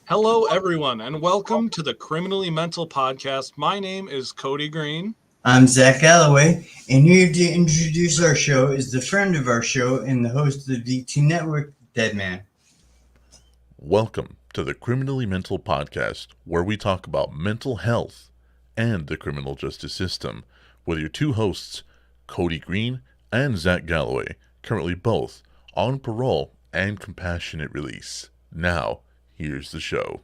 Hello, everyone, and welcome to the Criminally Mental Podcast. My name is Kody Green. I'm Zac Galloway, and here to introduce our show is the friend of our show and the host of the DT Network, Deadman. Welcome to the Criminally Mental Podcast, where we talk about mental health and the criminal justice system, with your two hosts, Kody Green and Zac Galloway, currently both on parole and compassionate release. Now, here's the show.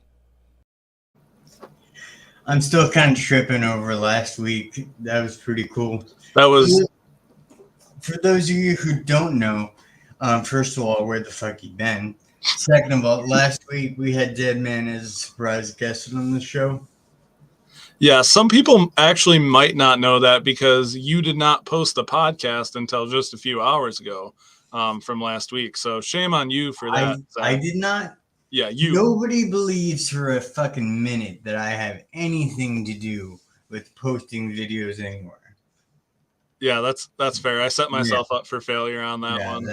I'm still kind of tripping over last week. That was pretty cool. That was For those of you who don't know, first of all, where the fuck you been? Second of all, last week we had Deadman as a surprise guest on the show. Yeah, some people actually might not know that because you did not post the podcast until just a few hours ago from last week. So shame on you for that. I did not. Yeah, you. Nobody believes for a fucking minute that I have anything to do with posting videos anywhere. Yeah, that's fair. I set myself up for failure on that one.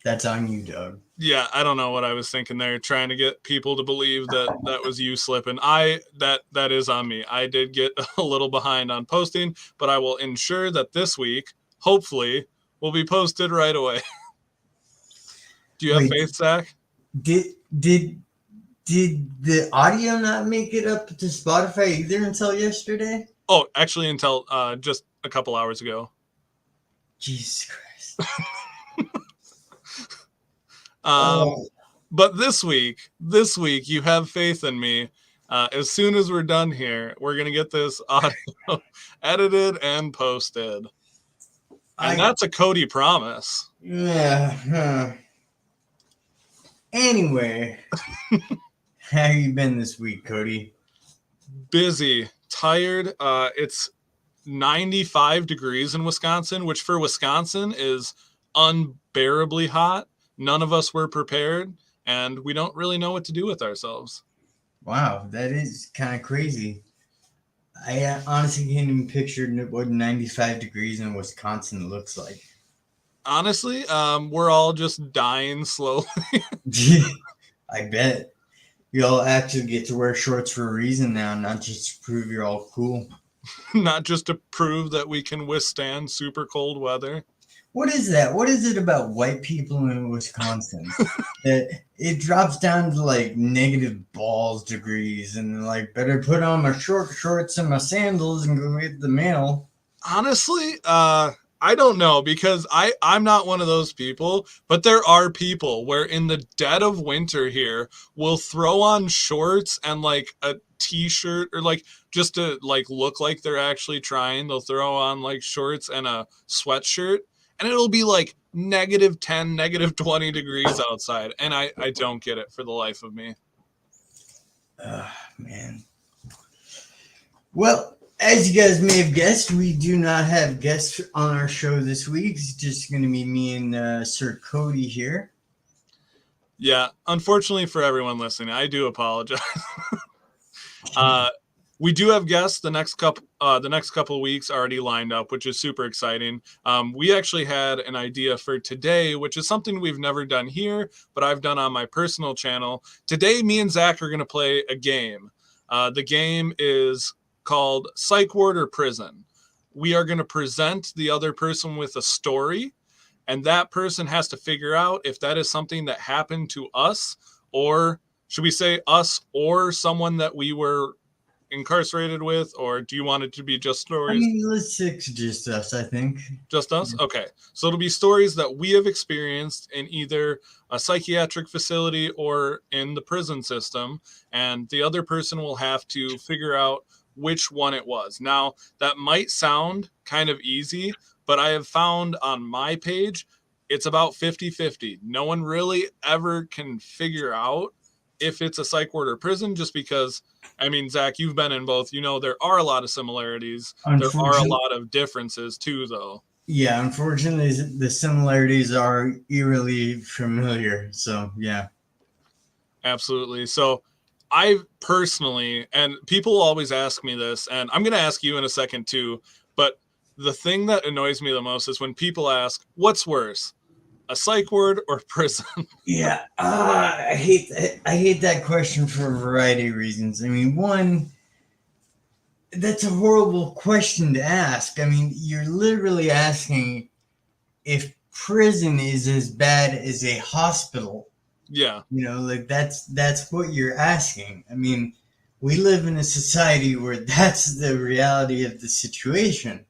That's on you, Doug. Yeah, I don't know what I was thinking there, trying to get people to believe that was you slipping. That is on me. I did get a little behind on posting, but I will ensure that this week, hopefully, will be posted right away. Do you have faith, Zac? Did the audio not make it up to Spotify either until yesterday? Oh, actually, until just a couple hours ago. Jesus Christ. But this week, you have faith in me. As soon as we're done here, we're gonna get this audio edited and posted, and that's a Kody promise. Yeah. Anyway, how you been this week, Kody? Busy, tired. It's 95 degrees in Wisconsin, which for Wisconsin is unbearably hot. None of us were prepared, and we don't really know what to do with ourselves. Wow, that is kind of crazy. I honestly can't even picture what 95 degrees in Wisconsin looks like. Honestly, we're all just dying slowly. I bet. You all actually get to wear shorts for a reason now, not just to prove you're all cool. Not just to prove that we can withstand super cold weather. What is that? What is it about white people in Wisconsin that it drops down to like negative balls degrees and like better put on my short shorts and my sandals and go get the mail? Honestly, I don't know because I'm not one of those people, but there are people where in the dead of winter here will throw on shorts and like a t-shirt or like just to like look like they're actually trying. They'll throw on like shorts and a sweatshirt. And it'll be like negative 10, negative 20 degrees outside. And I don't get it for the life of me. Man. Well, as you guys may have guessed, we do not have guests on our show this week. It's just going to be me and Sir Kody here. Yeah, unfortunately for everyone listening, I do apologize. We do have guests the next couple of weeks already lined up, which is super exciting. We actually had an idea for today, which is something we've never done here, but I've done on my personal channel. Today, me and Zac are going to play a game. The game is called Psych Ward or Prison. We are going to present the other person with a story, and that person has to figure out if that is something that happened to us, or should we say us or someone that we were incarcerated with, or do you want it to be just stories? I mean, let's stick to just us, I think. Just us? Okay. So it'll be stories that we have experienced in either a psychiatric facility or in the prison system, and the other person will have to figure out which one it was. Now, that might sound kind of easy, but I have found on my page, it's about 50-50. No one really ever can figure out if it's a psych ward or prison, just because, I mean, Zac, you've been in both. You know, there are a lot of similarities. There are a lot of differences too, though. Yeah, unfortunately, the similarities are eerily familiar. So, yeah. Absolutely. So I personally, and people always ask me this, and I'm going to ask you in a second too, but the thing that annoys me the most is when people ask, what's worse, a psych ward or prison? Yeah, I hate that question for a variety of reasons. I mean, one, that's a horrible question to ask. I mean, you're literally asking if prison is as bad as a hospital. Yeah. Like that's what you're asking. I mean, we live in a society where that's the reality of the situation.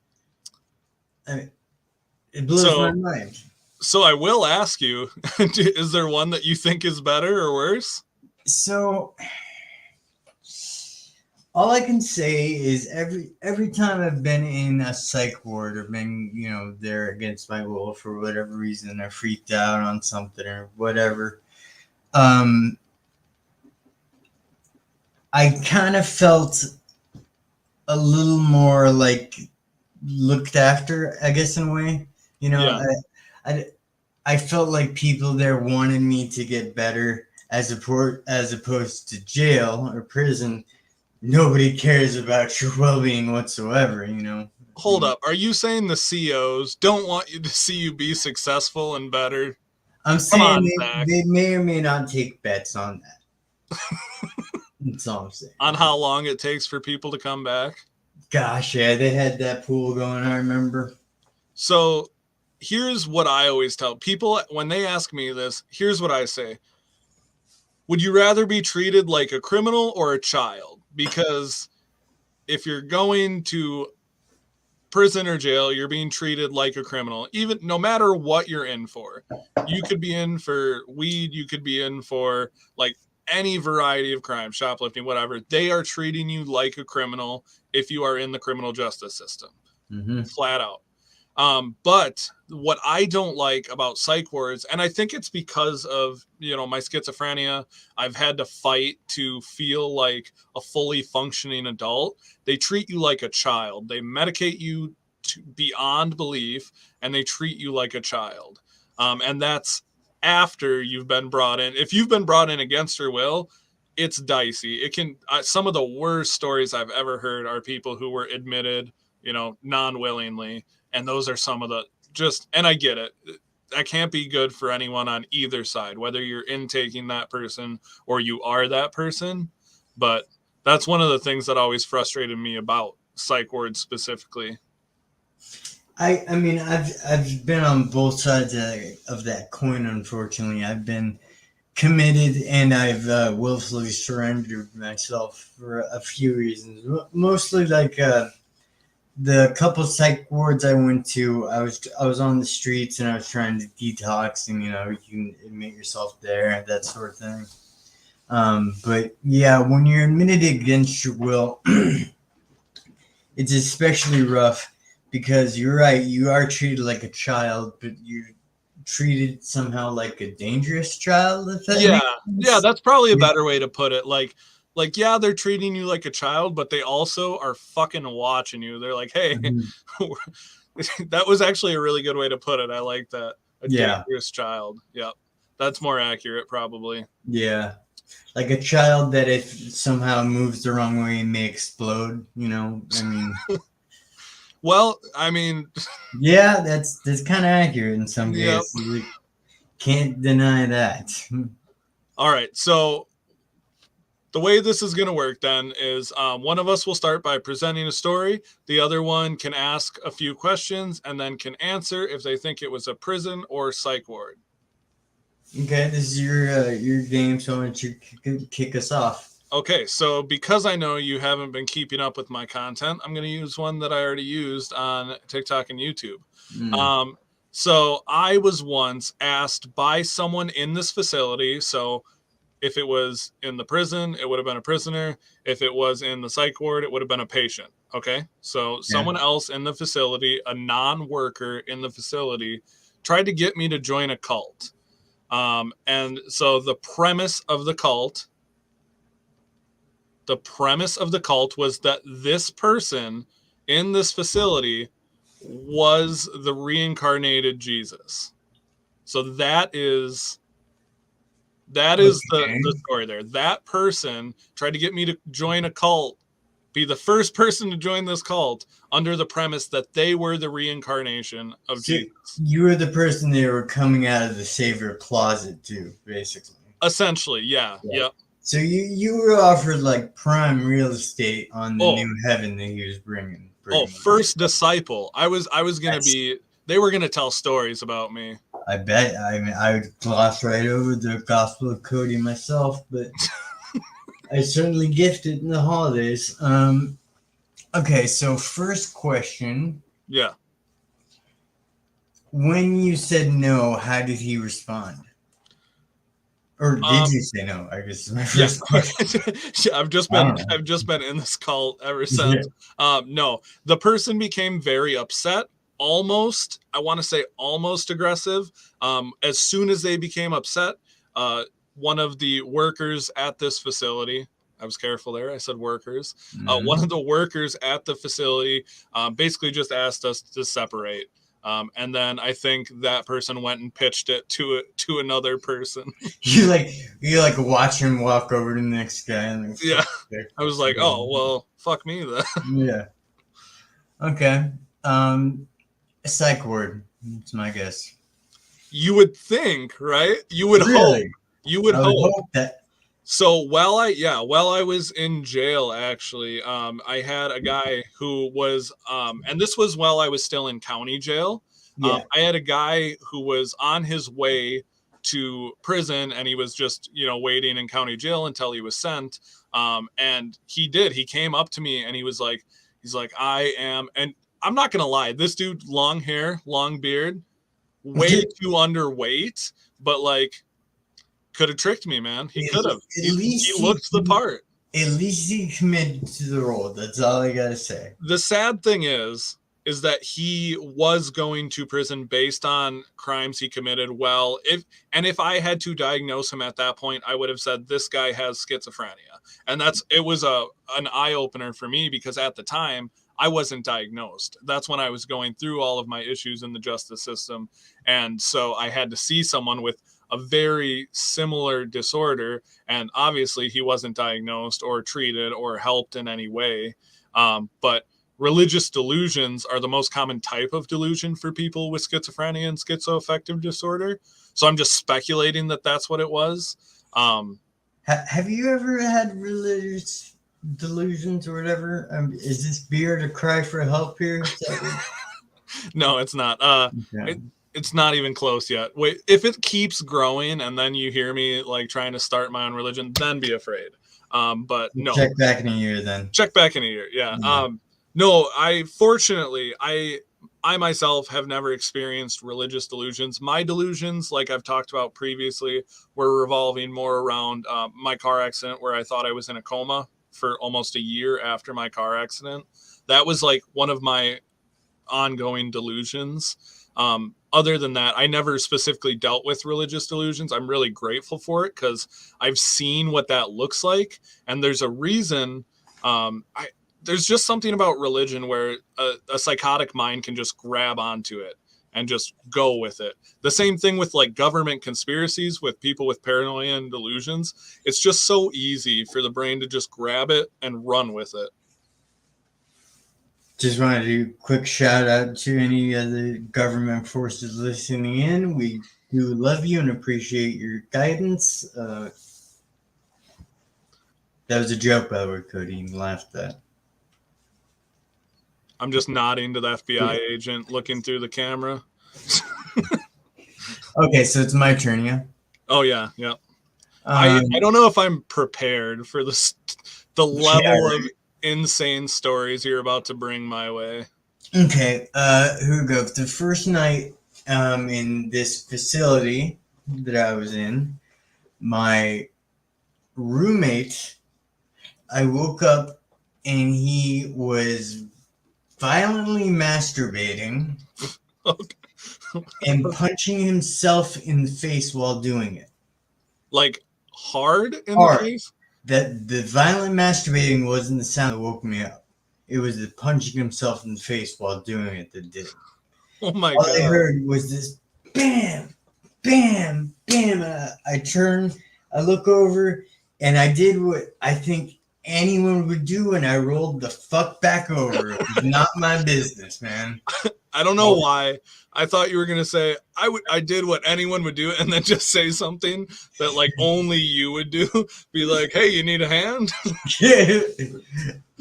I mean, it blows my mind. So I will ask you, is there one that you think is better or worse? So all I can say is every time I've been in a psych ward or been, there against my will for whatever reason, I freaked out on something or whatever, I kind of felt a little more like looked after, I guess, in a way. Yeah. I felt like people there wanted me to get better as opposed to jail or prison. Nobody cares about your well-being whatsoever, Hold up. Are you saying the COs don't want you to see you be successful and better? I'm Come saying on, Zach. they may or may not take bets on that. That's all I'm saying. On how long it takes for people to come back? Gosh, yeah, they had that pool going, I remember. So here's what I always tell people when they ask me this. Here's what I say. Would you rather be treated like a criminal or a child? Because if you're going to prison or jail, you're being treated like a criminal, even no matter what you're in for. You could be in for weed, you could be in for like any variety of crime, shoplifting, whatever. They are treating you like a criminal if you are in the criminal justice system. Mm-hmm. Flat out. But what I don't like about psych wards, and I think it's because of, my schizophrenia, I've had to fight to feel like a fully functioning adult. They treat you like a child. They medicate you to beyond belief, and they treat you like a child. And that's after you've been brought in. If you've been brought in against your will, it's dicey. It can, some of the worst stories I've ever heard are people who were admitted, non-willingly. And those are some of the and I get it. That can't be good for anyone on either side, whether you're intaking that person or you are that person. But that's one of the things that always frustrated me about psych wards specifically. I mean, I've been on both sides of that coin, unfortunately. I've been committed and I've willfully surrendered myself for a few reasons. Mostly like, the couple psych wards I went to, I was on the streets and I was trying to detox, and you can admit yourself there, that sort of thing. But yeah, when you're admitted against your will, it's especially rough because you're right, you are treated like a child, but you're treated somehow like a dangerous child. If that makes sense. Yeah, that's probably a better way to put it. Like, yeah, they're treating you like a child, but they also are fucking watching you. They're like, hey, that was actually a really good way to put it. I like that. A dangerous child. Yep. That's more accurate, probably. Yeah. Like a child that if somehow moves the wrong way may explode, I mean. Well, I mean. Yeah, that's kind of accurate in some cases. You can't deny that. All right. So the way this is going to work then is one of us will start by presenting a story. The other one can ask a few questions and then can answer if they think it was a prison or psych ward. Okay, this is your game, so why don't you kick us off? Okay, so because I know you haven't been keeping up with my content, I'm going to use one that I already used on TikTok and YouTube. So I was once asked by someone in this facility, so if it was in the prison, it would have been a prisoner. If it was in the psych ward, it would have been a patient. Okay. So someone else in the facility, a non-worker in the facility, tried to get me to join a cult. And so the premise of the cult was that this person in this facility was the reincarnated Jesus. So that is the story there. That person tried to get me to join a cult be the first person to join this cult under the premise that they were the reincarnation of Jesus. You were the person they were coming out of the savior closet to, basically. Essentially, yeah. Yep. So you were offered like prime real estate on the Oh. new heaven that he was bringing. First disciple. I was gonna be. They were gonna tell stories about me. I bet. I mean, I would gloss right over the Gospel of Kody myself, but I certainly gifted in the holidays. Okay, so first question. Yeah. When you said no, how did he respond? Or did you say no? I guess is my first question. I've just been in this cult ever since. No, the person became very upset. Almost, I want to say almost aggressive. As soon as they became upset, one of the workers at this facility, I was careful there, I said workers. One of the workers at the facility basically just asked us to separate. And then I think that person went and pitched it to another person. You like watch him walk over to the next guy. And yeah, I was like, oh well, fuck me then. Yeah. Okay. Psych ward. That's my guess. You would think, right? You would really? hope. You would hope that. So while I was in jail, actually, I had a guy who was, and this was while I was still in county jail. I had a guy who was on his way to prison, and he was just, waiting in county jail until he was sent. And he came up to me and he's like, I am, and I'm not going to lie, this dude, long hair, long beard, way too underweight, but like, could have tricked me, man. He could have. He looked the part. At least he committed to the role. That's all I gotta say. The sad thing is that he was going to prison based on crimes he committed. Well, if I had to diagnose him at that point, I would have said this guy has schizophrenia, and it was an eye opener for me because at the time I wasn't diagnosed. That's when I was going through all of my issues in the justice system, and so I had to see someone with a very similar disorder, and obviously he wasn't diagnosed or treated or helped in any way. But religious delusions are the most common type of delusion for people with schizophrenia and schizoaffective disorder. So I'm just speculating that that's what it was. Have you ever had religious delusions or whatever? Is this beard a cry for help here? No, it's not. It's not even close yet. Wait, if it keeps growing and then you hear me like trying to start my own religion, then be afraid. But no. Check back in a year then. Check back in a year, yeah. No, fortunately, I myself have never experienced religious delusions. My delusions, like I've talked about previously, were revolving more around my car accident where I thought I was in a coma for almost a year after my car accident. That was like one of my ongoing delusions. Other than that, I never specifically dealt with religious delusions. I'm really grateful for it because I've seen what that looks like. And there's a reason. There's just something about religion where a psychotic mind can just grab onto it and just go with it. The same thing with like government conspiracies with people with paranoia and delusions. It's just so easy for the brain to just grab it and run with it. Just wanted to do a quick shout out to any of the government forces listening in. We do love you and appreciate your guidance. That was a joke, by the way, Kody. You laughed at that. I'm just nodding to the FBI agent looking through the camera. Okay, so it's my turn, yeah? Oh, yeah. I don't know if I'm prepared for the level of insane stories you're about to bring my way. Okay, here we go. The first night in this facility that I was in, my roommate, I woke up and he was violently masturbating and punching himself in the face while doing it. Like hard in the face? That the violent masturbating wasn't the sound that woke me up. It was the punching himself in the face while doing it that did it. Oh my God. All God. I heard was this bam, bam, bam. I turned, I look over, and I did what I think anyone would do, and I rolled the fuck back over. It was not my business, man. I don't know why. I thought you were gonna say I did what anyone would do, and then just say something that like only you would do. Be like, hey, you need a hand?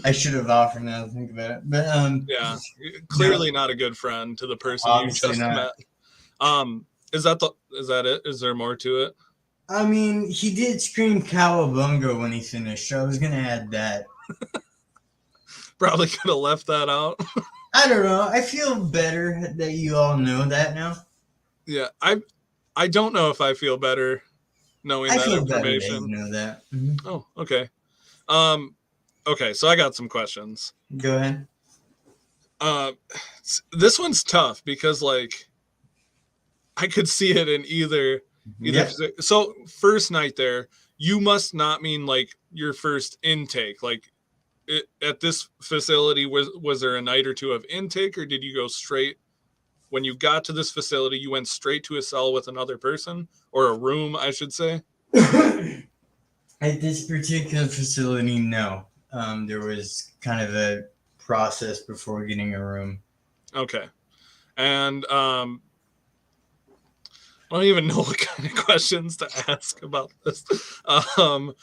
I should have offered now to think about it, but Yeah, clearly not a good friend to the person you obviously just not. met. Is that it? Is there more to it? I mean, he did scream "Cowabunga" when he finished, so I was gonna add that. Probably could have left that out. I don't know. I feel better that you all know that now. Yeah, I don't know if I feel better knowing I that feel better that you information. know that. Mhm. Oh, okay. Okay, so I got some questions. Go ahead. This one's tough because like I could see it in either. Yep. So first night there, you must not mean like your first intake. Like at this facility, was there a night or two of intake, or did you go straight when you got to this facility? You went straight to a cell with another person, or a room, I should say. At this particular facility, no. There was kind of a process before getting a room. Okay, and I don't even know what kind of questions to ask about this. Oh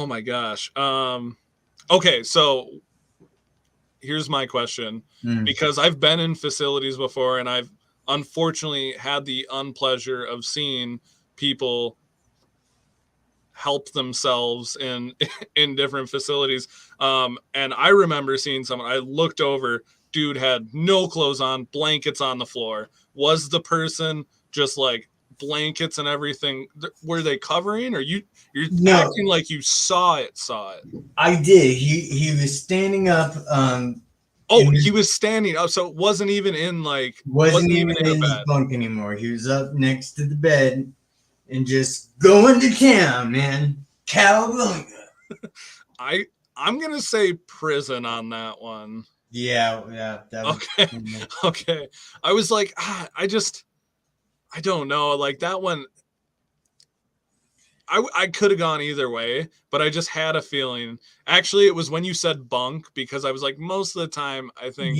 my gosh. Okay, so here's my question. Because I've been in facilities before, and I've unfortunately had the unpleasure of seeing people help themselves in different facilities. And I remember seeing someone, I looked over, dude had no clothes on, blankets on the floor. Was the person just like blankets and everything? Were they covering, or you're No. acting like you saw it? I did. He was standing up. Oh, he was standing up, so it wasn't even in like Wasn't even in a in his bed. bunk anymore. He was up next to the bed and just going to town, man. Cowabunga. I'm gonna say prison on that one. Yeah. That was, Okay. I was like, I don't know. Like that one, I could have gone either way, but I just had a feeling. Actually, it was when you said bunk, because I was like, most of the time, I think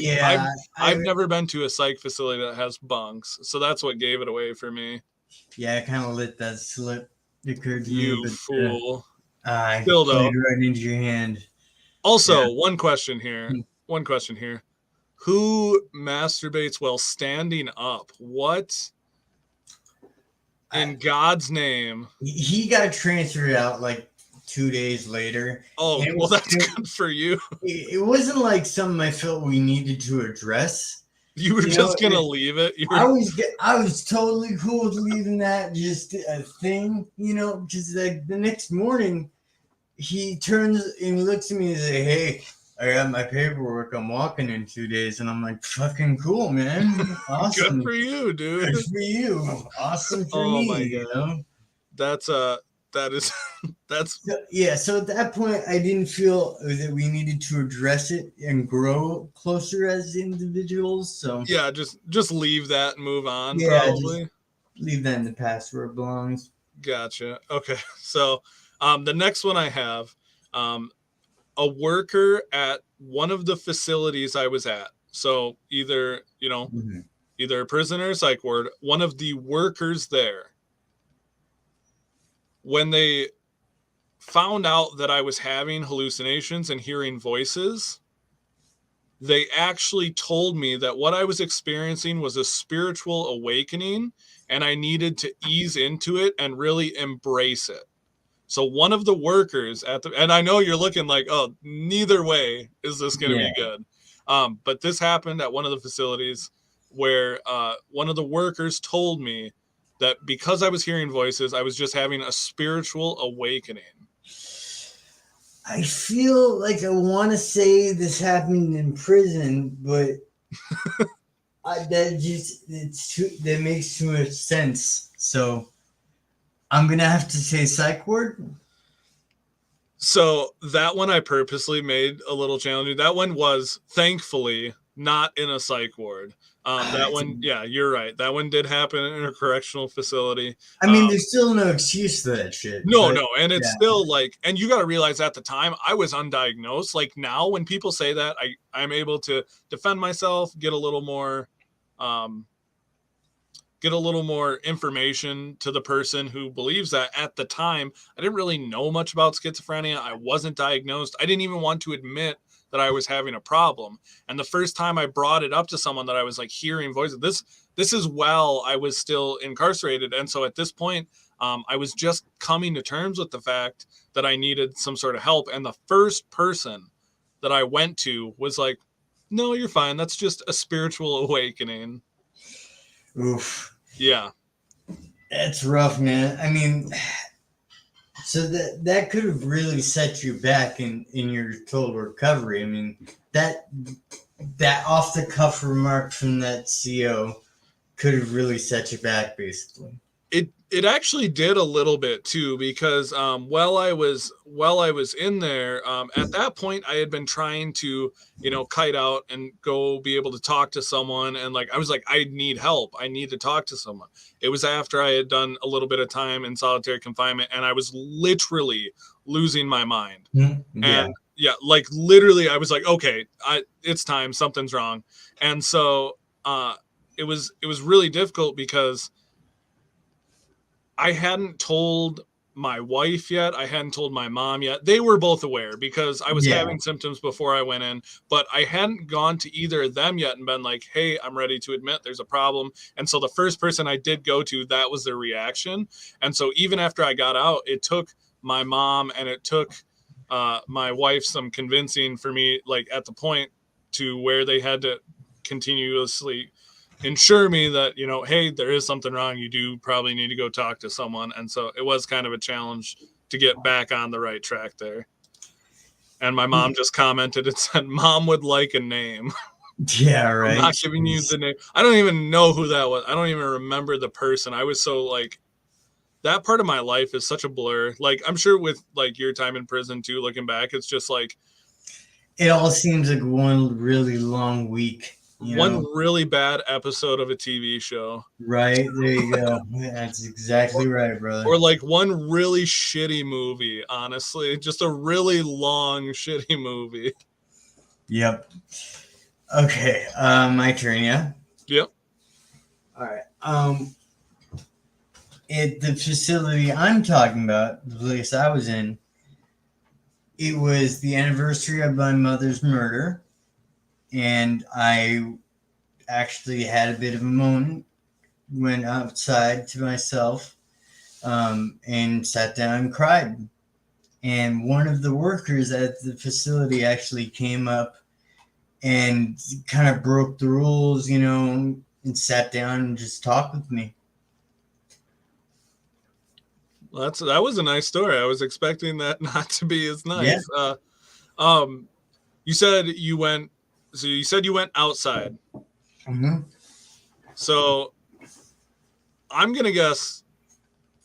I've never been to a psych facility that has bunks, so that's what gave it away for me. Yeah, I kind of let that slip. It occurred to You me, but fool. I Still played though. right into your hand. Also, Yeah. one question here. Who masturbates while standing up? What in God's name? He got transferred out like 2 days later. Oh, well, that's good for you. It wasn't like something I felt we needed to address. You were just gonna leave it. I was totally cool with leaving that just a thing, because like the next morning he turns and looks at me and says, "Hey, I got my paperwork. I'm walking in 2 days," and I'm like, "Fucking cool, man! Awesome, Good for you, dude. Good for you. Awesome for Oh me." my God. That's yeah. So at that point, I didn't feel that we needed to address it and grow closer as individuals. So yeah, just leave that and move on. yeah, Probably just leave that in the past where it belongs. Gotcha. Okay, so the next one I have, a worker at one of the facilities I was at. So either either a prisoner or psych ward, one of the workers there, when they found out that I was having hallucinations and hearing voices, they actually told me that what I was experiencing was a spiritual awakening, and I needed to ease into it and really embrace it. So one of the workers and I know you're looking like, oh, neither way is this going to be good. But this happened at one of the facilities where one of the workers told me that because I was hearing voices, I was just having a spiritual awakening. I feel like I want to say this happened in prison, but that makes too much sense. So I'm gonna have to say psych ward. So that one I purposely made a little challenging. That one was thankfully not in a psych ward. That one, yeah, you're right. That one did happen in a correctional facility. I mean, there's still no excuse for that shit. No, but, and it's yeah. still like, and you got to realize at the time I was undiagnosed. Like now, when people say that, I'm able to defend myself, get a little more information to the person who believes that. At the time, I didn't really know much about schizophrenia. I wasn't diagnosed. I didn't even want to admit that I was having a problem. And the first time I brought it up to someone that I was like hearing voices, this is while I was still incarcerated. And so at this point, I was just coming to terms with the fact that I needed some sort of help. And the first person that I went to was like, no, you're fine. That's just a spiritual awakening. Oof. Yeah. That's rough, man. I mean, so that could have really set you back in your total recovery. I mean, that off the cuff remark from that CO could have really set you back, basically. It actually did a little bit too, because while I was in there, at that point I had been trying to, kite out and go be able to talk to someone, and like I was like, I need help. I need to talk to someone. It was after I had done a little bit of time in solitary confinement, and I was literally losing my mind. Mm-hmm. Yeah. And yeah, like literally, I was like, okay, it's time. Something's wrong. And so it was really difficult because I hadn't told my wife yet. I hadn't told my mom yet. They were both aware because I was having symptoms before I went in, but I hadn't gone to either of them yet and been like, hey, I'm ready to admit there's a problem. And so the first person I did go to, that was their reaction. And so even after I got out, it took my mom and it took my wife some convincing for me, like at the point to where they had to continuously ensure me that, hey, there is something wrong. You do probably need to go talk to someone. And so it was kind of a challenge to get back on the right track there. And my mom just commented and said, Mom would like a name. Yeah, right. I'm not giving you the name. I don't even know who that was. I don't even remember the person. I was so like, that part of my life is such a blur. Like, I'm sure with like your time in prison too, looking back, it's just like, it all seems like one really long week. One really bad episode of a TV show. Right, there you go. That's exactly right, brother. Or like one really shitty movie, honestly. Just a really long, shitty movie. Yep. Okay, my turn, yeah? Yep. All right. At the facility I'm talking about, the place I was in, it was the anniversary of my mother's murder. And I actually had a bit of a moment, went outside to myself, and sat down and cried. And one of the workers at the facility actually came up and kind of broke the rules, and sat down and just talked with me. Well, that was a nice story. I was expecting that not to be as nice. Yeah. You said you went outside. Mm-hmm. So I'm going to guess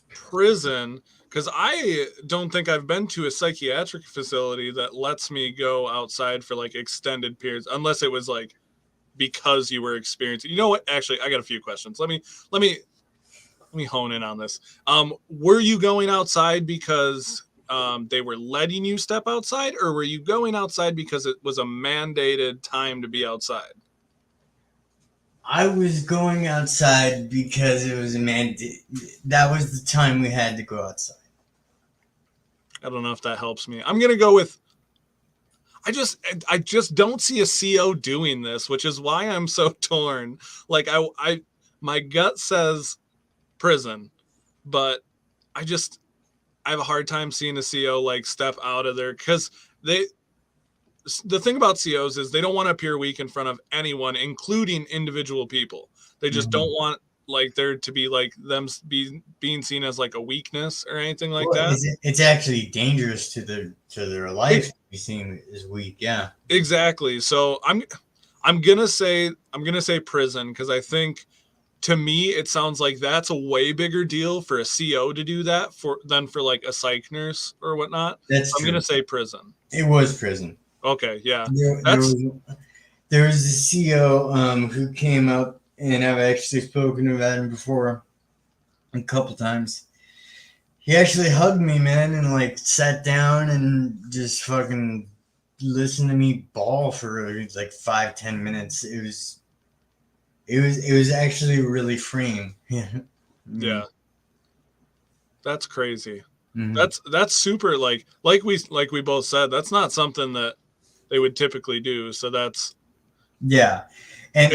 prison, because I don't think I've been to a psychiatric facility that lets me go outside for like extended periods, unless it was like because you were experiencing. You know what? Actually, I got a few questions. Let me hone in on this. Were you going outside because they were letting you step outside, or were you going outside because it was a mandated time to be outside? I was going outside because it was a mandate. That was the time we had to go outside. I don't know if that helps me. I'm gonna go with. I just don't see a CO doing this, which is why I'm so torn. Like my gut says prison, but I have a hard time seeing a CO like step out of there, because the thing about COs is they don't want to appear weak in front of anyone, including individual people. They just don't want like there to be like them being seen as like a weakness or anything like that. It's actually dangerous to their life to be seen as weak. Yeah, exactly. So I'm gonna say prison, because I think, to me, it sounds like that's a way bigger deal for a CO to do that than for like a psych nurse or whatnot. That's true. I'm gonna say prison. It was prison. Okay, yeah. There there was a CEO who came up, and I've actually spoken about him before a couple times. He actually hugged me, man, and like sat down and just fucking listened to me bawl for like 5-10 minutes. It was actually really freeing. Yeah. Yeah. That's crazy. Mm-hmm. That's super like we both said, that's not something that they would typically do. So that's Yeah. And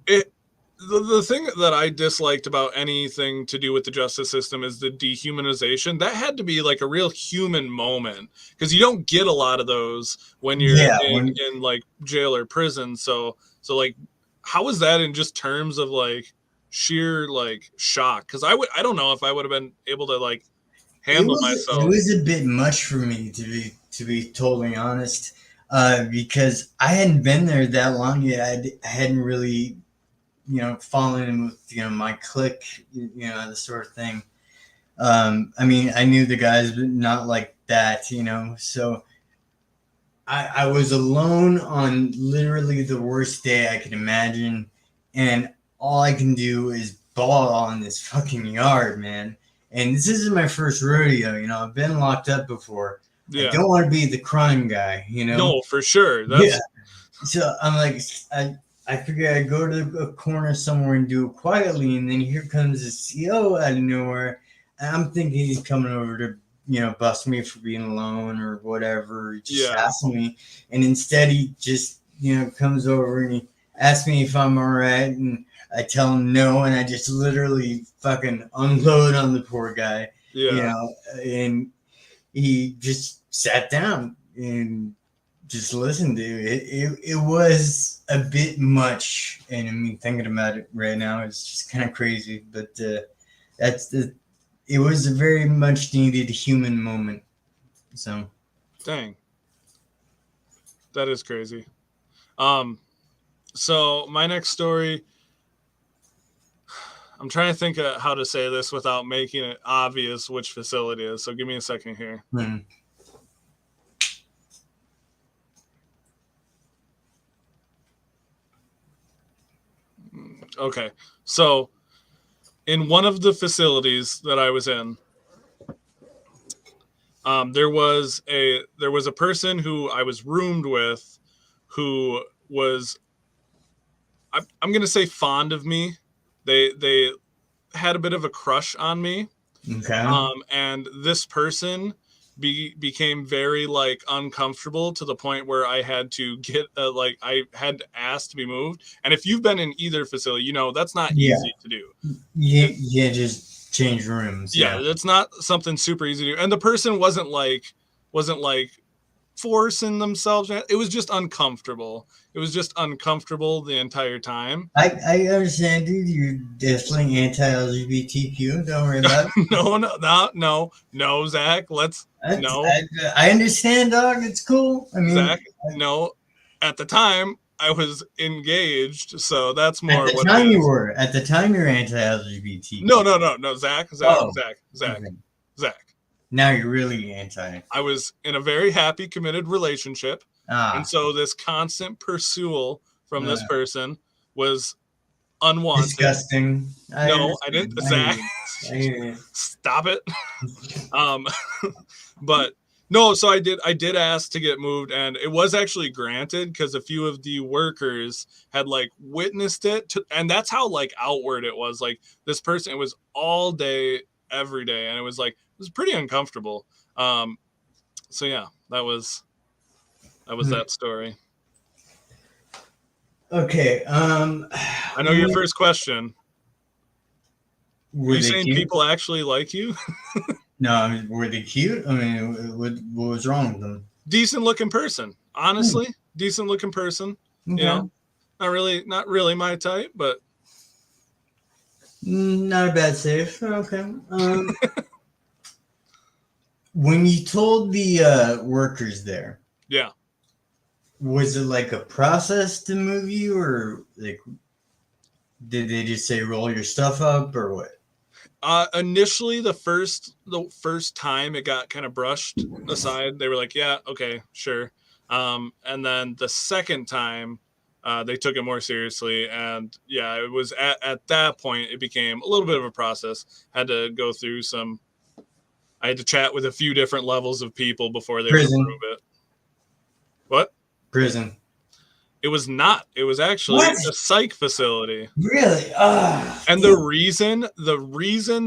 it the thing that I disliked about anything to do with the justice system is the dehumanization. That had to be like a real human moment, because you don't get a lot of those when you're in like jail or prison. So like, how was that in just terms of like sheer like shock? Because I don't know if I would have been able to like handle myself. It was a bit much for me, to be totally honest, because I hadn't been there that long yet. I hadn't really, fallen in with my clique, the sort of thing. I mean, I knew the guys, but not like that, So I was alone on literally the worst day I could imagine, and all I can do is ball in this fucking yard, man. And this isn't my first rodeo, I've been locked up before. Yeah. I don't want to be the crime guy, No, for sure. Yeah. So I'm like, I figure I'd go to a corner somewhere and do it quietly, and then here comes the CO out of nowhere. And I'm thinking he's coming over to, bust me for being alone or whatever, just hassle me. And instead he just, comes over and he asks me if I'm all right, and I tell him no, and I just literally fucking unload on the poor guy. Yeah. And he just sat down and just listened to it. It was a bit much, and I mean, thinking about it right now, it's just kind of crazy. But it was a very much needed human moment. So, dang, that is crazy. So my next story, I'm trying to think of how to say this without making it obvious which facility it is. So give me a second here. Mm-hmm. Okay, so in one of the facilities that I was in, there was a person who I was roomed with, who was, I'm gonna say, fond of me. They had a bit of a crush on me. Okay. And this person became very like uncomfortable to the point where I had to get I had to ask to be moved. And if you've been in either facility, that's not easy to do. Yeah, just change rooms. Yeah, that's not something super easy to do. And the person wasn't like forcing themselves. It was just uncomfortable. It was just uncomfortable the entire time. I understand, dude. You're definitely anti-LGBTQ. Don't worry about it. No, Zach. I understand, dog. It's cool. I mean, Zach, no. At the time, I was engaged, so that's more. At the time you were. At the time, you're anti-LGBT. No. Zach. Zach. Now you're really anti. I was in a very happy, committed relationship, and so this constant pursuit from this person was unwanted. Disgusting. I didn't. Zach, stop it. But no, so I did ask to get moved, and it was actually granted because a few of the workers had like witnessed it, and that's how like outward it was. Like this person, it was all day, every day, and it was pretty uncomfortable. So yeah, that was that story. Okay. I know your first question. Were you saying cute? People actually like you? No, were they cute? I mean, what was wrong with them? Decent looking person, honestly. Decent looking person. Okay. Not really my type, but not a bad save. Okay. When you told the workers there, yeah, was it like a process to move you, or like did they just say roll your stuff up, or what? Initially, the first time it got kind of brushed aside. They were like, "Yeah, okay, sure." And then the second time, they took it more seriously. And yeah, it was at that point, it became a little bit of a process. Had to go through I had to chat with a few different levels of people before they would Prison. approve it. What? Prison. It was not. It was actually What? a psych facility. Really? And the reason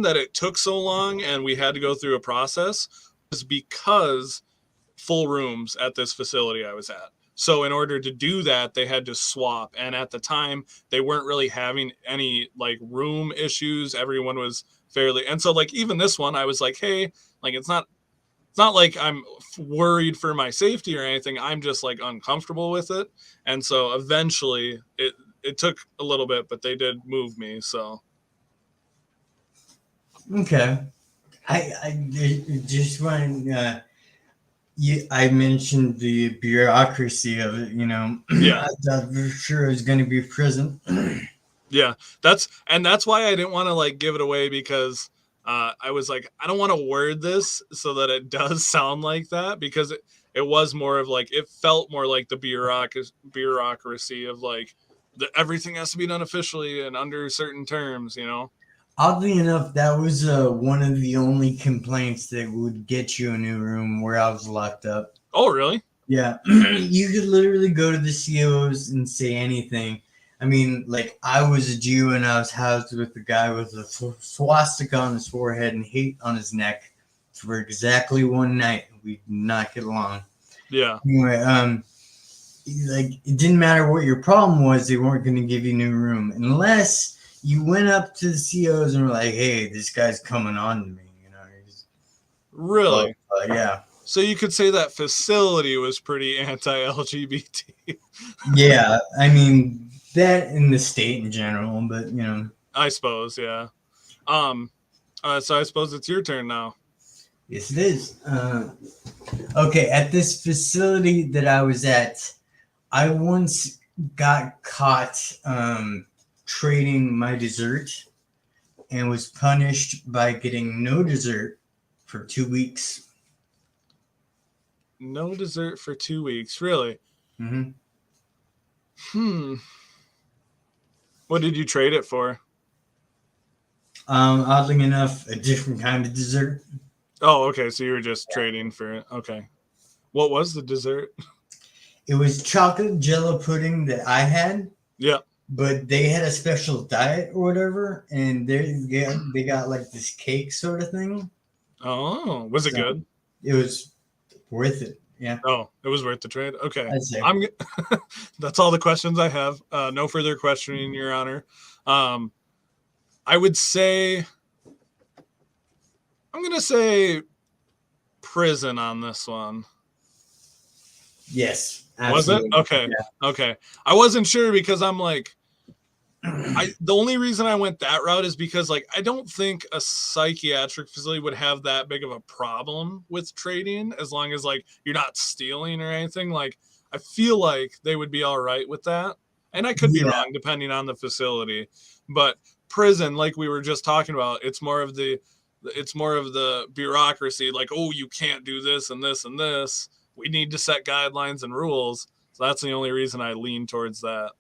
that it took so long and we had to go through a process was because full rooms at this facility I was at. So in order to do that, they had to swap. And at the time, they weren't really having any like room issues. Everyone was fairly, and so like even this one, I was like, hey, like it's not like I'm worried for my safety or anything. I'm just like uncomfortable with it. And so eventually it took a little bit, but they did move me. So Okay. I just want I mentioned the bureaucracy of it, yeah. I thought for sure it was going to be prison. Yeah, that's why I didn't want to like give it away, because I was like, I don't want to word this so that it does sound like that, because it was more of like, it felt more like the bureaucracy of like everything has to be done officially and under certain terms, Oddly enough, that was one of the only complaints that would get you a new room where I was locked up. Oh, really? Yeah, you could literally go to the COs and say anything. I mean, like, I was a Jew and I was housed with a guy with a swastika on his forehead and hate on his neck for exactly one night. We did not get along. Yeah. Anyway, like, it didn't matter what your problem was, they weren't going to give you a new room unless you went up to the COs and were like, hey, this guy's coming on to me, Really? Yeah. So you could say that facility was pretty anti-LGBT. Yeah, I mean, that in the state in general, but, I suppose, yeah. So I suppose it's your turn now. Yes, it is. Okay, at this facility that I was at, I once got caught trading my dessert and was punished by getting no dessert for 2 weeks. No dessert for 2 weeks, really? Mm-hmm. What did you trade it for? Oddly enough, a different kind of dessert. Oh, okay. So you were just trading for it. Okay. What was the dessert? It was chocolate jello pudding that I had. Yeah. But they had a special diet or whatever, and they got like this cake sort of thing. Oh, was it good? It was worth it. Yeah. Oh, it was worth the trade. Okay. I'd say. That's all the questions I have. No further questioning, Your Honor. I would say, I'm going to say prison on this one. Yes. Absolutely. Was it? Okay. Yeah. Okay. I wasn't sure because I'm like, the only reason I went that route is because like I don't think a psychiatric facility would have that big of a problem with trading as long as like you're not stealing or anything. Like I feel like they would be all right with that. And I could be wrong depending on the facility. But prison, like we were just talking about, it's more of the bureaucracy, like, oh, you can't do this and this and this. We need to set guidelines and rules. So that's the only reason I lean towards that.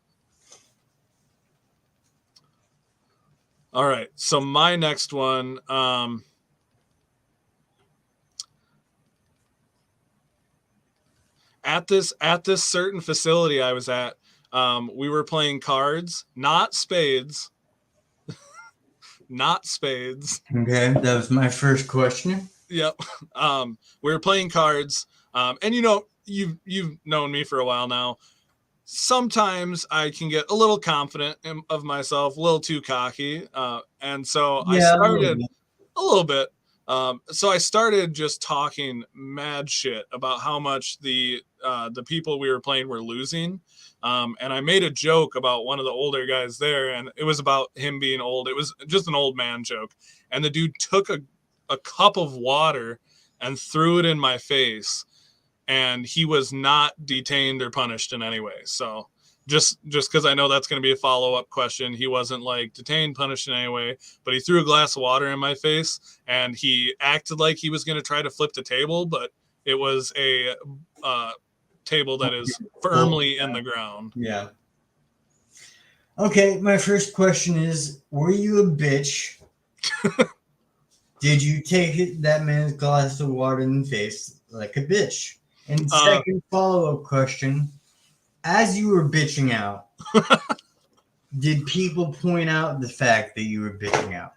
All right. So my next one, at this certain facility I was at, we were playing cards, not spades. Not spades. Okay, that was my first question. Yep. We were playing cards. And you've known me for a while now. Sometimes I can get a little confident of myself, a little too cocky. And so I started a little bit. So I started just talking mad shit about how much the people we were playing were losing. And I made a joke about one of the older guys there, and it was about him being old. It was just an old man joke. And the dude took a cup of water and threw it in my face. And he was not detained or punished in any way. So just because I know that's going to be a follow-up question, he wasn't like detained, punished in any way, but he threw a glass of water in my face and he acted like he was going to try to flip the table, but it was a table that is firmly in the ground. Yeah. Okay, my first question is, were you a bitch? Did you take that man's glass of water in the face like a bitch? And Uh, second follow-up question, as you were bitching out, did people point out the fact that you were bitching out?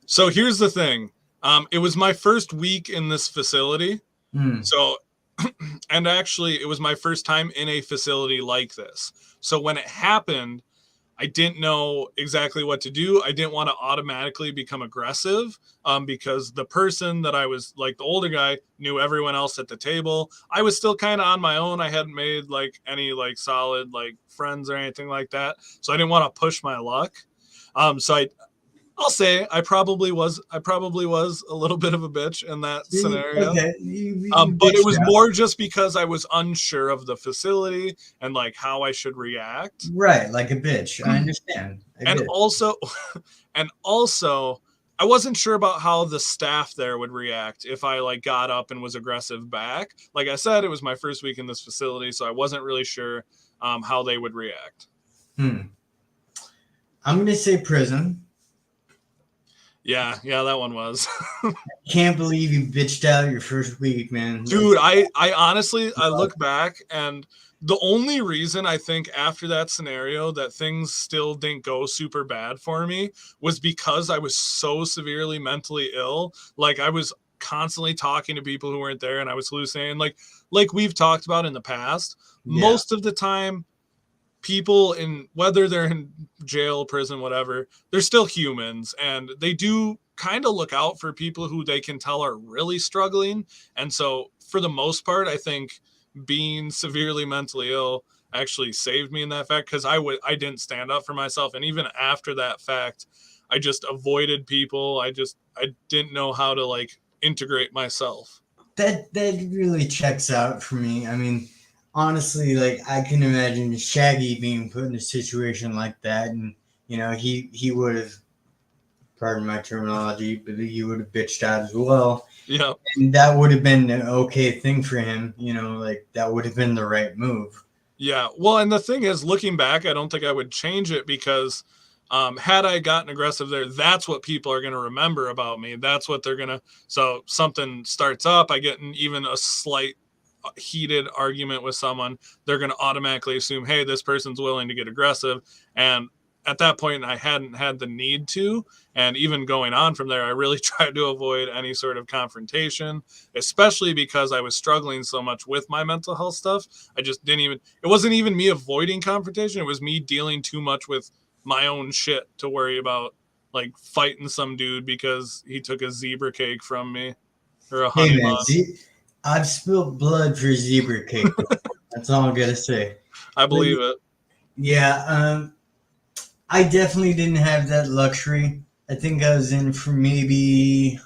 so here's the thing. It was my first week in this facility. Hmm. So, and actually, it was my first time in a facility like this. So when it happened, I didn't know exactly what to do. I didn't want to automatically become aggressive because the person that I was like, the older guy, knew everyone else at the table. I was still kind of on my own. I hadn't made like any like solid like friends or anything like that. So I didn't want to push my luck. I'll say I probably was a little bit of a bitch in that scenario. Okay, you But it bitched was out. more just because I was unsure of the facility and like how I should react. Right, like a bitch. I understand. I And get it. also and also I wasn't sure about how the staff there would react if I like got up and was aggressive back. Like I said, it was my first week in this facility, so I wasn't really sure how they would react. I'm gonna say prison. Yeah, that one was. Can't believe you bitched out your first week, man. Dude, I honestly I look back and the only reason I think after that scenario that things still didn't go super bad for me was because I was so severely mentally ill. Like I was constantly talking to people who weren't there and I was hallucinating like we've talked about in the past. Yeah. Most of the time people in whether they're in jail, prison, whatever, they're still humans and they do kind of look out for people who they can tell are really struggling. And so for the most part, I think being severely mentally ill actually saved me in that fact because I didn't stand up for myself. And even after that fact, I just avoided people. I didn't know how to like integrate myself. That really checks out for me. I mean, honestly, like I can imagine Shaggy being put in a situation like that, and he would have, pardon my terminology, but he would have bitched out as well, Yeah. and that would have been an okay thing for him. Like that would have been the right move. Yeah. Well, and the thing is, looking back, I don't think I would change it because had I gotten aggressive there, that's what people are going to remember about me. That's what they're going to. So something starts up, I get even a slight heated argument with someone, they're going to automatically assume, hey, this person's willing to get aggressive. And at that point, I hadn't had the need to. And even going on from there, I really tried to avoid any sort of confrontation, especially because I was struggling so much with my mental health stuff. I just didn't even, it wasn't even me avoiding confrontation. It was me dealing too much with my own shit to worry about like fighting some dude because he took a zebra cake from me or a Hey honey man, bun. I've spilled blood for zebra cake before. That's all I gotta say. I But believe it. yeah, I definitely didn't have that luxury. I think I was in for maybe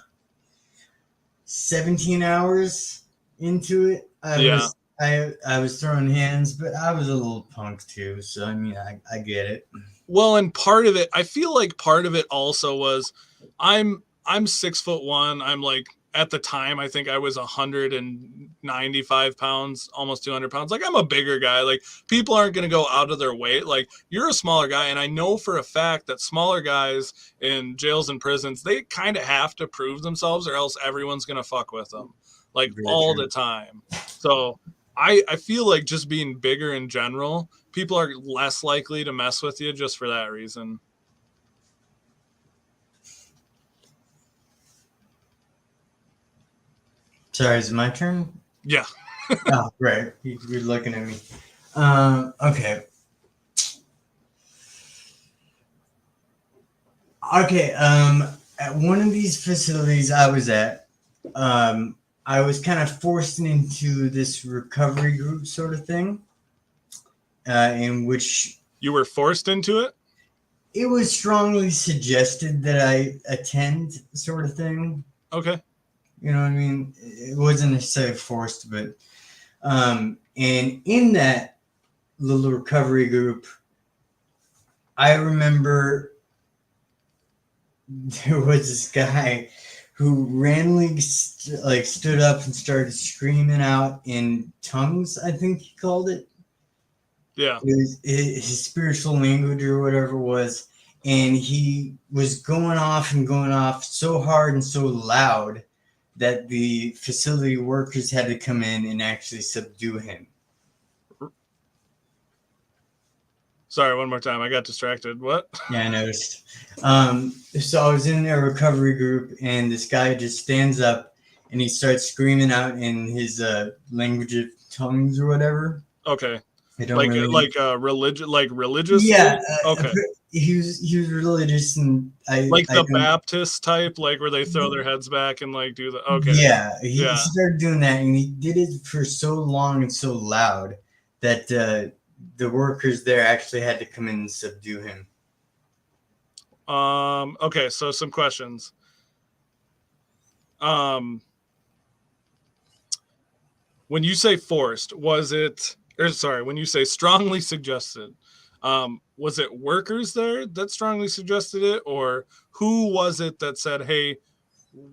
17 hours into it. Yeah. I was throwing hands, but I was a little punk too. So I mean, I get it. Well, and part of it, I feel like part of it also was I'm 6'1". I'm like at the time I think I was 195 pounds, almost 200 pounds. Like I'm a bigger guy. Like people aren't going to go out of their way. Like you're a smaller guy, and I know for a fact that smaller guys in jails and prisons, they kind of have to prove themselves, or else everyone's going to fuck with them, like Very all true. the time. So I feel like just being bigger in general, people are less likely to mess with you just for that reason. Sorry, is it my turn? Yeah. Oh, right. You're looking at me. Okay. Okay. At one of these facilities I was at, I was kind of forced into this recovery group sort of thing, in which You were forced into it? it was strongly suggested that I attend, sort of thing. Okay. You know what I mean? It wasn't necessarily forced, but and in that little recovery group, I remember there was this guy who randomly stood up and started screaming out in tongues, I think he called it. Yeah. It was his spiritual language or whatever it was, and he was going off so hard and so loud that the facility workers had to come in and actually subdue him. Sorry, one more time. I got distracted. What? Yeah, I noticed. So I was in a recovery group, and this guy just stands up and he starts screaming out in his language of tongues or whatever. Okay. I don't really religiously. Yeah, Okay. he was religious, and I The don't, Baptist type, like where they throw their heads back and like do the. Okay. Yeah, he Yeah. started doing that, and he did it for so long and so loud that the workers there actually had to come in and subdue him. Okay, so some questions. When you say forced, was it, or sorry, when you say strongly suggested, was it workers there that strongly suggested it, or who was it that said, hey,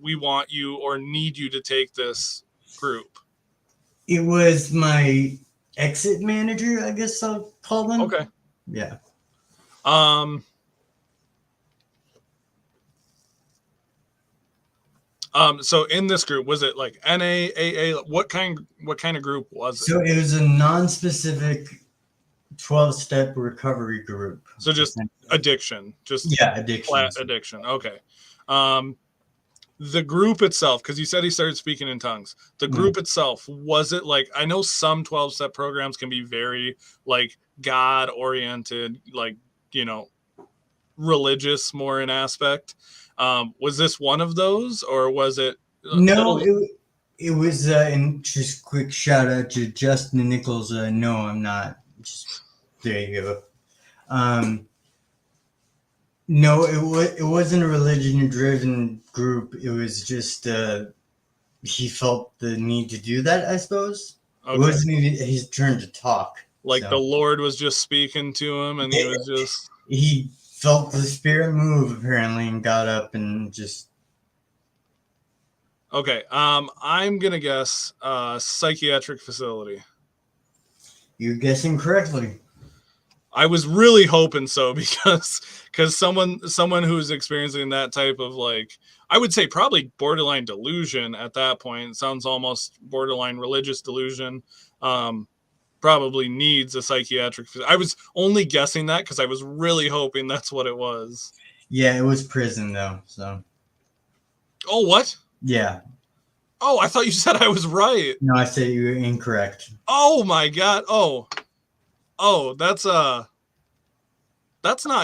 we want you or need you to take this group? It was my exit manager, I guess I'll call them. Okay. Yeah. So in this group, was it like NA, AA? What kind of group was it? So it was a non-specific 12-step recovery group. So just addiction, addiction. Flat addiction. Okay. The group itself, because you said he started speaking in tongues. The group itself, was it like, I know some 12-step programs can be very like God oriented, like, religious more in aspect. Was this one of those, or was it? No, it was. And just quick shout out to Justin Nichols. No, I'm not. Just, there you go. No, it wasn't a religion-driven group. It was just he felt the need to do that, I suppose. Okay. It wasn't even his turn to talk. Like the Lord was just speaking to him, and he was just. He felt the spirit move apparently, and got up and just. Okay, I'm gonna guess psychiatric facility. You're guessing correctly. I was really hoping so because someone who's experiencing that type of, like, I would say probably borderline delusion at that point, sounds almost borderline religious delusion, probably needs a psychiatric. I was only guessing that because I was really hoping that's what it was. Yeah, it was prison though. So. Oh, what? Yeah. Oh, I thought you said I was right. No, I said you were incorrect. Oh my God. Oh, that's not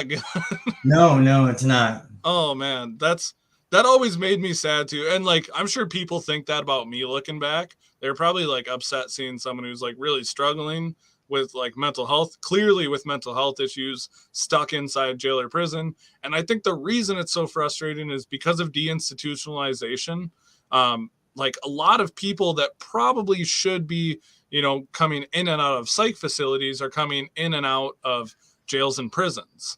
good. No, it's not. Oh man, that always made me sad too. And like, I'm sure people think that about me looking back. They're probably like upset seeing someone who's like really struggling with like mental health, clearly with mental health issues, stuck inside jail or prison. And I think the reason it's so frustrating is because of deinstitutionalization. Like a lot of people that probably should be, coming in and out of psych facilities are coming in and out of jails and prisons.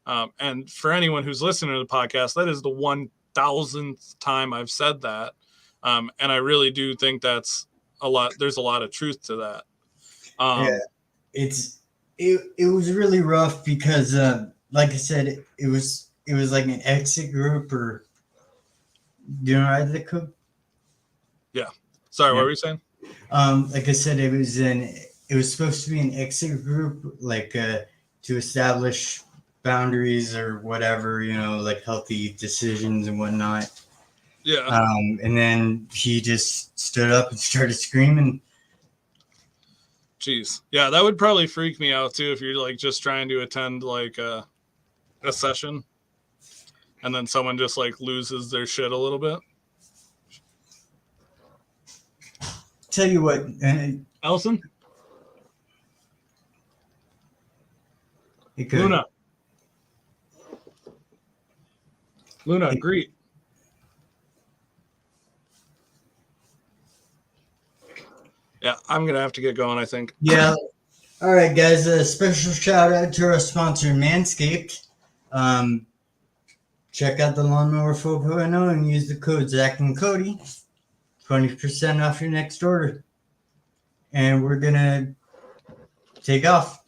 And for anyone who's listening to the podcast, that is the 1,000th time I've said that. And I really do think that's a lot. There's a lot of truth to that. Yeah, it was really rough because, like I said, it was like an exit group, or do you know right the code? Yeah. Sorry, what were you saying? Like I said, it was supposed to be an exit group, like to establish boundaries or whatever, like healthy decisions and whatnot. Yeah. And then he just stood up and started screaming. Jeez. Yeah, that would probably freak me out too if you're like just trying to attend like a session and then someone just like loses their shit a little bit. Tell you what, Allison? Hey, Luna, hey. Greet. Yeah, I'm going to have to get going, I think. Yeah. All right, guys. A special shout out to our sponsor, Manscaped. Check out the Lawnmower 4.0 and use the code Zac and Kody. 20% off your next order. And we're going to take off.